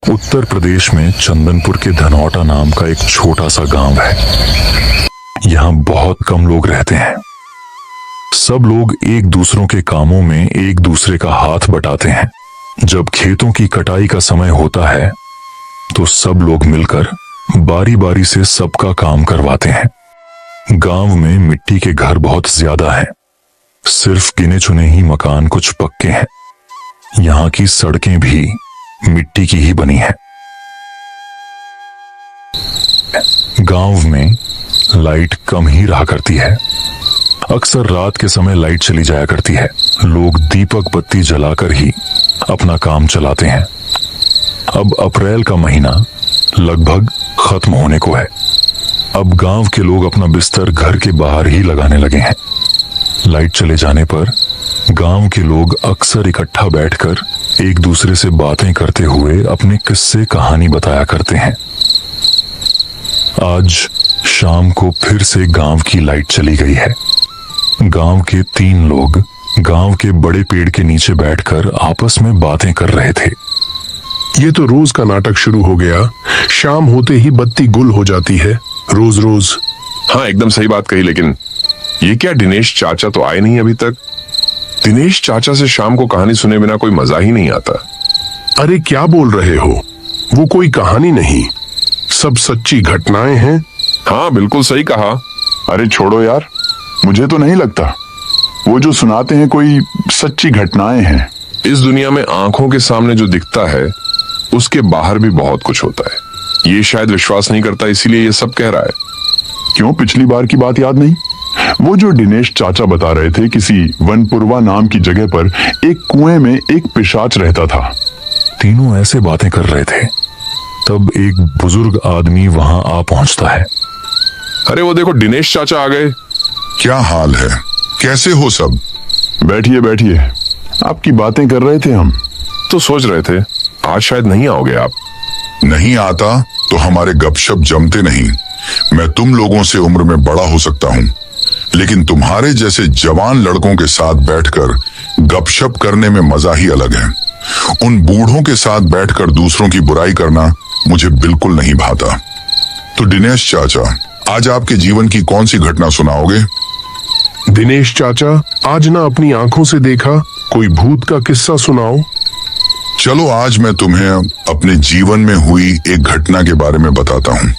उत्तर प्रदेश में चंदनपुर के धनौटा नाम का एक छोटा सा गांव है। यहाँ बहुत कम लोग रहते हैं। सब लोग एक दूसरों के कामों में एक दूसरे का हाथ बटाते हैं। जब खेतों की कटाई का समय होता है तो सब लोग मिलकर बारी बारी से सबका काम करवाते हैं। गांव में मिट्टी के घर बहुत ज्यादा हैं। सिर्फ गिने चुने ही मकान कुछ पक्के हैं। यहाँ की सड़कें भी मिट्टी की ही बनी है। गांव में लाइट कम ही रहा करती है। अक्सर रात के समय लाइट चली जाया करती है। लोग दीपक बत्ती जलाकर ही अपना काम चलाते हैं। अब अप्रैल का महीना लगभग खत्म होने को है। अब गांव के लोग अपना बिस्तर घर के बाहर ही लगाने लगे हैं। लाइट चले जाने पर गांव के लोग अक्सर इकट्ठा बैठकर एक दूसरे से बातें करते हुए अपने किस्से कहानी बताया करते हैं। आज शाम को फिर से गांव की लाइट चली गई है। गांव के 3 लोग गांव के बड़े पेड़ के नीचे बैठकर आपस में बातें कर रहे थे। ये तो रोज का नाटक शुरू हो गया। शाम होते ही बत्ती गुल हो जाती है, रोज रोज। हाँ, एकदम सही बात कही। लेकिन ये क्या, दिनेश चाचा तो आए नहीं अभी तक। दिनेश चाचा से शाम को कहानी सुने बिना कोई मजा ही नहीं आता। अरे क्या बोल रहे हो, वो कोई कहानी नहीं, सब सच्ची घटनाएं हैं। हाँ, बिल्कुल सही कहा। अरे छोड़ो यार, मुझे तो नहीं लगता वो जो सुनाते हैं कोई सच्ची घटनाएं हैं। इस दुनिया में आंखों के सामने जो दिखता है उसके बाहर भी बहुत कुछ होता है। ये शायद विश्वास नहीं करता, इसीलिए ये सब कह रहा है। क्यों, पिछली बार की बात याद नहीं? वो जो दिनेश चाचा बता रहे थे, किसी वनपुरवा नाम की जगह पर एक कुएं में एक पिशाच रहता था। तीनों ऐसे बातें कर रहे थे, तब एक बुजुर्ग आदमी वहां आ पहुंचता है। अरे वो देखो, दिनेश चाचा आ गए। क्या हाल है, कैसे हो सब? बैठिए बैठिए, आपकी बातें कर रहे थे हम। तो सोच रहे थे आज शायद नहीं आओगे आप। नहीं आता तो हमारे गपशप जमते नहीं। मैं तुम लोगों से उम्र में बड़ा हो सकता हूँ, लेकिन तुम्हारे जैसे जवान लड़कों के साथ बैठकर गपशप करने में मजा ही अलग है। उन बूढ़ों के साथ बैठकर दूसरों की बुराई करना मुझे बिल्कुल नहीं भाता। तो दिनेश चाचा, आज आपके जीवन की कौन सी घटना सुनाओगे? दिनेश चाचा, आज ना अपनी आंखों से देखा कोई भूत का किस्सा सुनाओ। चलो, आज मैं तुम्हें अपने जीवन में हुई एक घटना के बारे में बताता हूँ।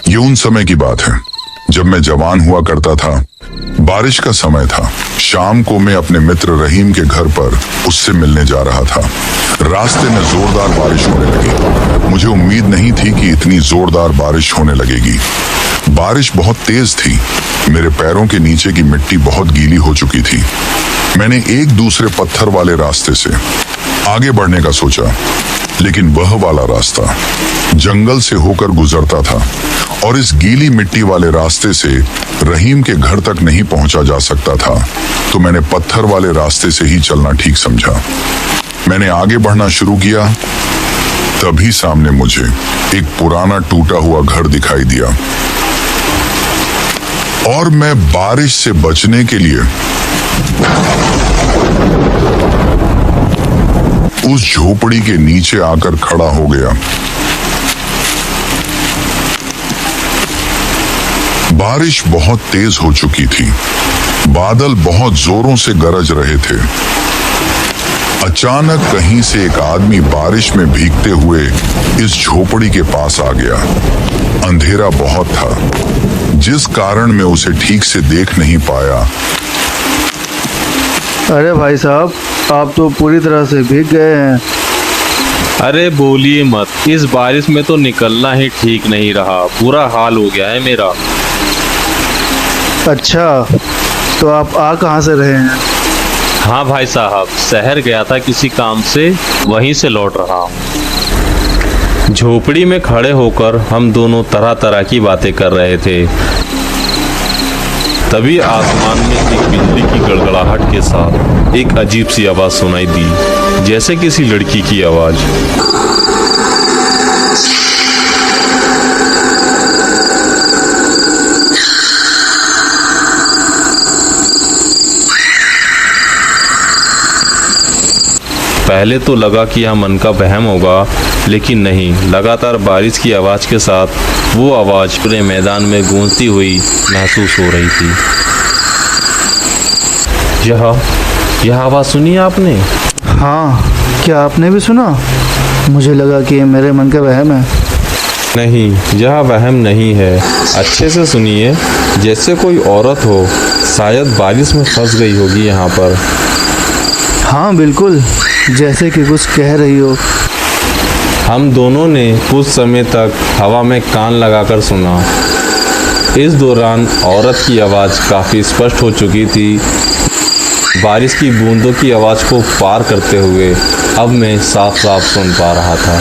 ये उन समय की बात है जब मैं जवान हुआ करता था। बारिश का समय था। शाम को मैं अपने मित्र रहीम के घर पर उससे मिलने जा रहा था। रास्ते में जोरदार बारिश होने लगी। मुझे उम्मीद नहीं थी कि इतनी जोरदार बारिश होने लगेगी। बारिश बहुत तेज थी। मेरे पैरों के नीचे की मिट्टी बहुत गीली हो चुकी थी। मैंने एक दूसरे पत्थर वाले रास्ते से आगे बढ़ने का सोचा, लेकिन वह वाला रास्ता जंगल से होकर गुजरता था और इस गीली मिट्टी वाले रास्ते से रहीम के घर तक नहीं पहुंचा जा सकता था। तो मैंने पत्थर वाले रास्ते से ही चलना ठीक समझा। मैंने आगे बढ़ना शुरू किया। तभी सामने मुझे एक पुराना टूटा हुआ घर दिखाई दिया और मैं बारिश से बचने के लिए उस झोपड़ी के नीचे आकर खड़ा हो गया। बारिश बहुत तेज हो चुकी थी। बादल बहुत जोरों से गरज रहे थे। अचानक कहीं से एक आदमी बारिश में भीगते हुए इस झोपड़ी के पास आ गया। अंधेरा बहुत था, जिस कारण मैं उसे ठीक से देख नहीं पाया। अरे भाई साहब, आप तो पूरी तरह से भीग गए हैं। अरे बोलिए मत, इस बारिश में तो निकलना ही ठीक नहीं रहा। बुरा हाल हो गया है मेरा। अच्छा, तो आप आ कहाँ से रहे हैं? हाँ भाई साहब, शहर गया था किसी काम से, वहीं से लौट रहा हूँ। झोपड़ी में खड़े होकर हम दोनों तरह तरह की बातें कर रहे थे। तभी आसमान में एक बिजली की गड़गड़ाहट के साथ एक अजीब सी आवाज सुनाई दी, जैसे किसी लड़की की आवाज। पहले तो लगा कि यह मन का वहम होगा, लेकिन नहीं। लगातार बारिश की आवाज़ के साथ वो आवाज़ पूरे मैदान में गूंजती हुई महसूस हो रही थी। यह आवाज़ सुनी आपने? हाँ, क्या आपने भी सुना? मुझे लगा कि ये मेरे मन का वहम है। नहीं, यह वहम नहीं है। अच्छे से सुनिए, जैसे कोई औरत हो, शायद बारिश में फंस गई होगी यहाँ पर। हाँ बिल्कुल, जैसे कि कुछ कह रही हो। हम दोनों ने कुछ समय तक हवा में कान लगाकर सुना। इस दौरान औरत की आवाज़ काफ़ी स्पष्ट हो चुकी थी। बारिश की बूंदों की आवाज़ को पार करते हुए अब मैं साफ साफ सुन पा रहा था।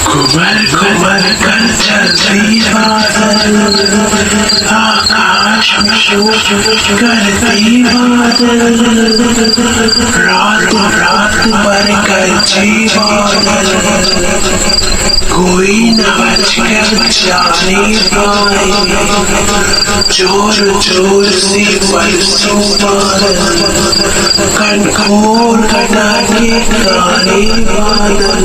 घुमर घुमर कर चलती बादल, आकाश में शोर करती बादल, रात पर गरजी बादल, कोई न बच कर जाने पाए, जोर जोर से बरसों बादल, कनखोर कटा के गाने बादल।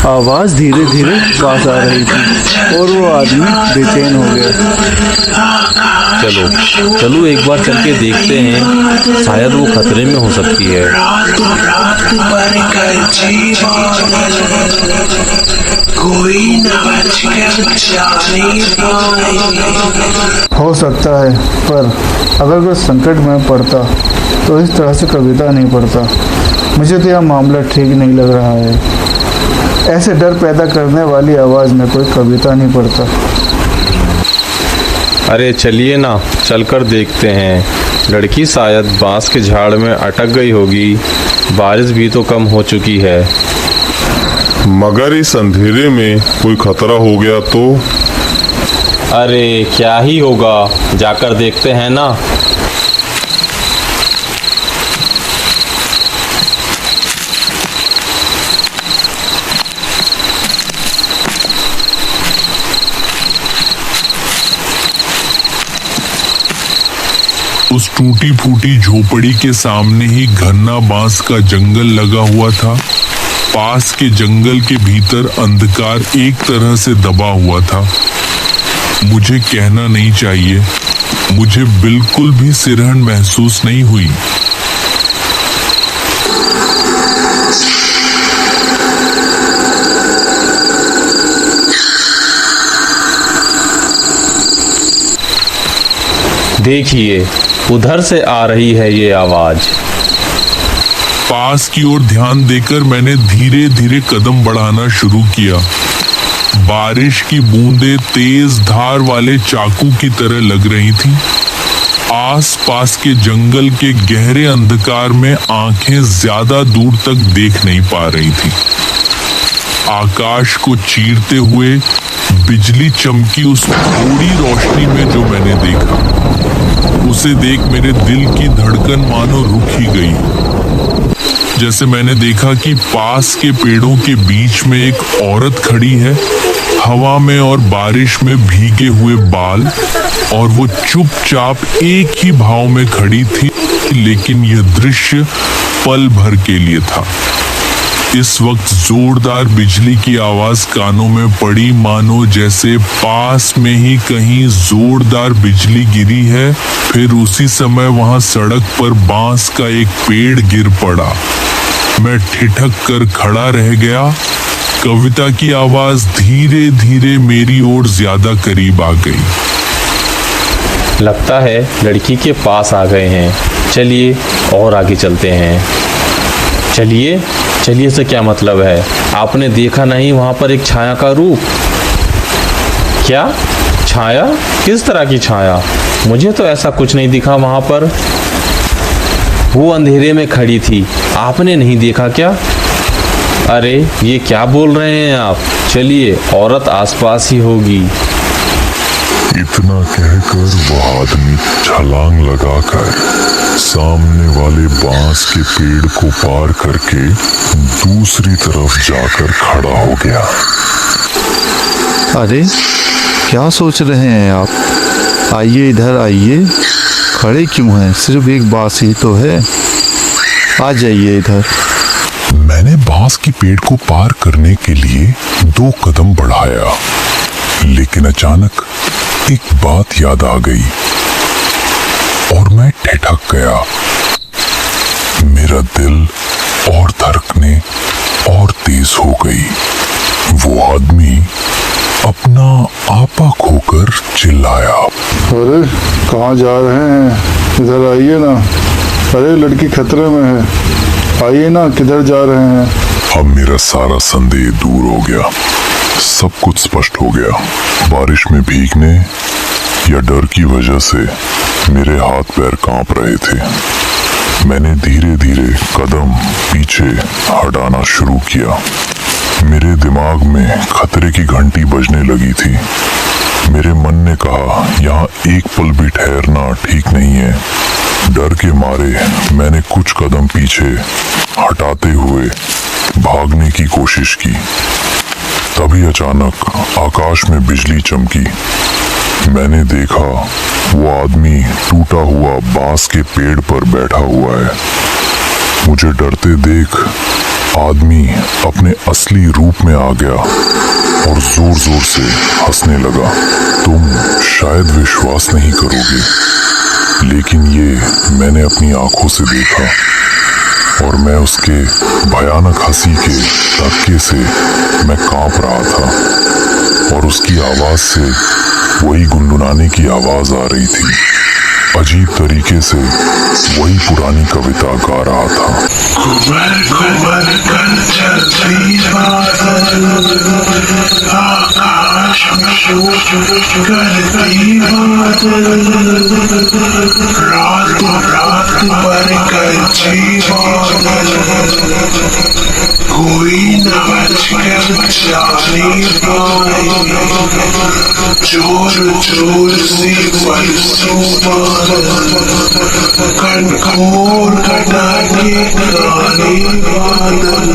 आवाज़ धीरे धीरे पास आ रही थी और वो आदमी बेचैन हो गया। चलो एक बार चल के देखते हैं, शायद वो खतरे में हो सकती है। कोई न बच कर जाने पाए। हो सकता है, पर अगर कोई संकट में पड़ता तो इस तरह से कविता नहीं पढ़ता। मुझे तो यह मामला ठीक नहीं लग रहा है। ऐसे डर पैदा करने वाली आवाज़ में कोई कविता नहीं पढ़ता। अरे चलिए ना, चलकर देखते हैं। लड़की शायद बांस के झाड़ में अटक गई होगी। बारिश भी तो कम हो चुकी है। मगर इस अंधेरे में कोई खतरा हो गया तो? अरे क्या ही होगा, जाकर देखते हैं ना। उस टूटी फूटी झोपड़ी के सामने ही घना बांस का जंगल लगा हुआ था। पास के जंगल के भीतर अंधकार एक तरह से दबा हुआ था। मुझे कहना नहीं चाहिए, मुझे बिल्कुल भी सिरहन महसूस नहीं हुई। देखिए, उधर से आ रही है ये आवाज। पास की ओर ध्यान देकर मैंने धीरे धीरे कदम बढ़ाना शुरू किया। बारिश की बूंदें तेज धार वाले चाकू की तरह लग रही थीं। आस पास के जंगल के गहरे अंधकार में आंखें ज्यादा दूर तक देख नहीं पा रही थी। आकाश को चीरते हुए बिजली चमकी उस थोड़ी रोशनी में जो मैंने देखा, उसे देख मेरे दिल की धड़कन मानो रुक ही गई। जैसे मैंने देखा कि पास के पेड़ों के बीच में एक औरत खड़ी है, हवा में और बारिश में भीगे हुए बाल, और वो चुपचाप एक ही भाव में खड़ी थी। लेकिन यह दृश्य पल भर के लिए था। इस वक्त जोरदार बिजली की आवाज कानों में पड़ी, मानो जैसे पास में ही कहीं जोरदार बिजली गिरी है। फिर उसी समय वहां सड़क पर बांस का एक पेड़ गिर पड़ा। मैं ठिठक कर खड़ा रह गया। कविता की आवाज धीरे धीरे मेरी ओर ज्यादा करीब आ गई। लगता है लड़की के पास आ गए हैं। चलिए और आगे चलते हैं। चलिए चलिए से क्या मतलब है? आपने देखा नहीं वहां पर एक छाया का रूप? क्या छाया? किस तरह की छाया? मुझे तो ऐसा कुछ नहीं दिखा वहां पर। वो अंधेरे में खड़ी थी, आपने नहीं देखा क्या? अरे ये क्या बोल रहे हैं आप? चलिए, औरत आसपास ही होगी। इतना कहकर वह आदमी छलांग लगाकर सामने वाले बांस के पेड़ को पार करके दूसरी तरफ जाकर खड़ा हो गया। अरे क्या सोच रहे हैं आप? आइए इधर आइए। खड़े क्यों हैं? सिर्फ एक बांस ही तो है। आ जाइए इधर। मैंने बांस के पेड़ को पार करने के लिए 2 कदम बढ़ाया, लेकिन अचानक एक बात याद आ गई और मैं ठिठक गया। मेरा दिल और धड़कने और तेज हो गई। वो आदमी अपना आपा खोकर चिल्लाया, अरे कहाँ जा रहे हैं? इधर आइए ना। अरे लड़की खतरे में है, आइए ना, किधर जा रहे हैं? अब मेरा सारा संदेह दूर हो गया। सब कुछ स्पष्ट हो गया। बारिश में भीगने या डर की वजह से मेरे हाथ पैर कांप रहे थे। मैंने धीरे धीरे कदम पीछे हटाना शुरू किया। मेरे दिमाग में खतरे की घंटी बजने लगी थी। मेरे मन ने कहा, यहाँ एक पल भी ठहरना ठीक नहीं है। डर के मारे मैंने कुछ कदम पीछे हटाते हुए भागने की कोशिश की। तभी अचानक आकाश में बिजली चमकी। मैंने देखा वो आदमी टूटा हुआ बांस के पेड़ पर बैठा हुआ है। मुझे डरते देख आदमी अपने असली रूप में आ गया और जोर जोर से हंसने लगा। तुम शायद विश्वास नहीं करोगे, लेकिन ये मैंने अपनी आंखों से देखा और मैं उसके भयानक हंसी के धक्के से मैं कांप रहा था और उसकी आवाज से वही गुनगुनाने की आवाज आ रही थी। अजीब तरीके से वही पुरानी कविता गा रहा था। कुंवर कुंवर कर चलती बादल, आकाश में करती बादल, रात रात पर करती बादल, कोई न बच कर जाने पाए, जोर जोर से बरसों बादल, कनकोर कटाने गाने बादल।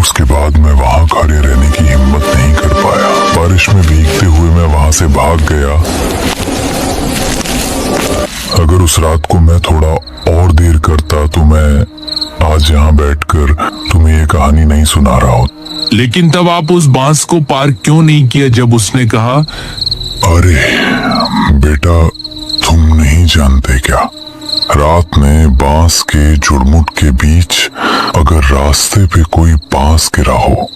उसके बाद मैं वहां खड़े रहने की हिम्मत नहीं कर पाया। बारिश में भीगते हुए मैं वहां से भाग गया। अगर उस रात को मैं थोड़ा और देर करता तो मैं आज यहाँ बैठकर तुम्हें ये कहानी नहीं सुना रहा हूँ। लेकिन तब आप उस बांस को पार क्यों नहीं किया जब उसने कहा? अरे बेटा, तुम नहीं जानते क्या, रात में बांस के जुड़मुट के बीच अगर रास्ते पे कोई बांस गिरा हो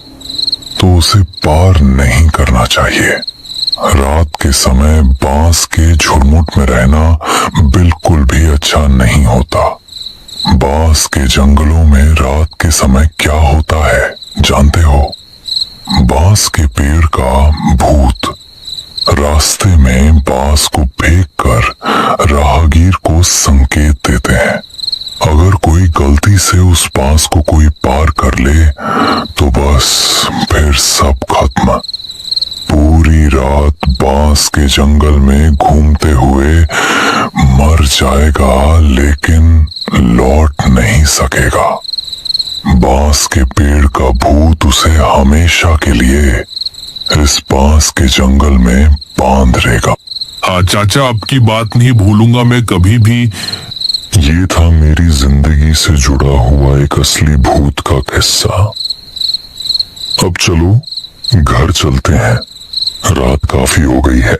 तो उसे पार नहीं करना चाहिए। रात के समय बांस के झुरमुट में रहना बिल्कुल भी अच्छा नहीं होता। बांस के जंगलों में रात के समय क्या होता है जानते हो? बांस के पेड़ का भूत रास्ते में बांस को फेंक कर राहगीर को संकेत देते हैं। अगर कोई गलती से उस बांस को कोई पार कर ले तो बस फिर सब खत्म। पूरी रात बांस के जंगल में घूमते हुए मर जाएगा, लेकिन लौट नहीं सकेगा। बांस के पेड़ का भूत उसे हमेशा के लिए इस बांस के जंगल में बांध लेगा। हाँ चाचा, आपकी बात नहीं भूलूंगा मैं कभी भी। ये था मेरी जिंदगी से जुड़ा हुआ एक असली भूत का किस्सा। अब चलो घर चलते हैं, रात काफी हो गई है।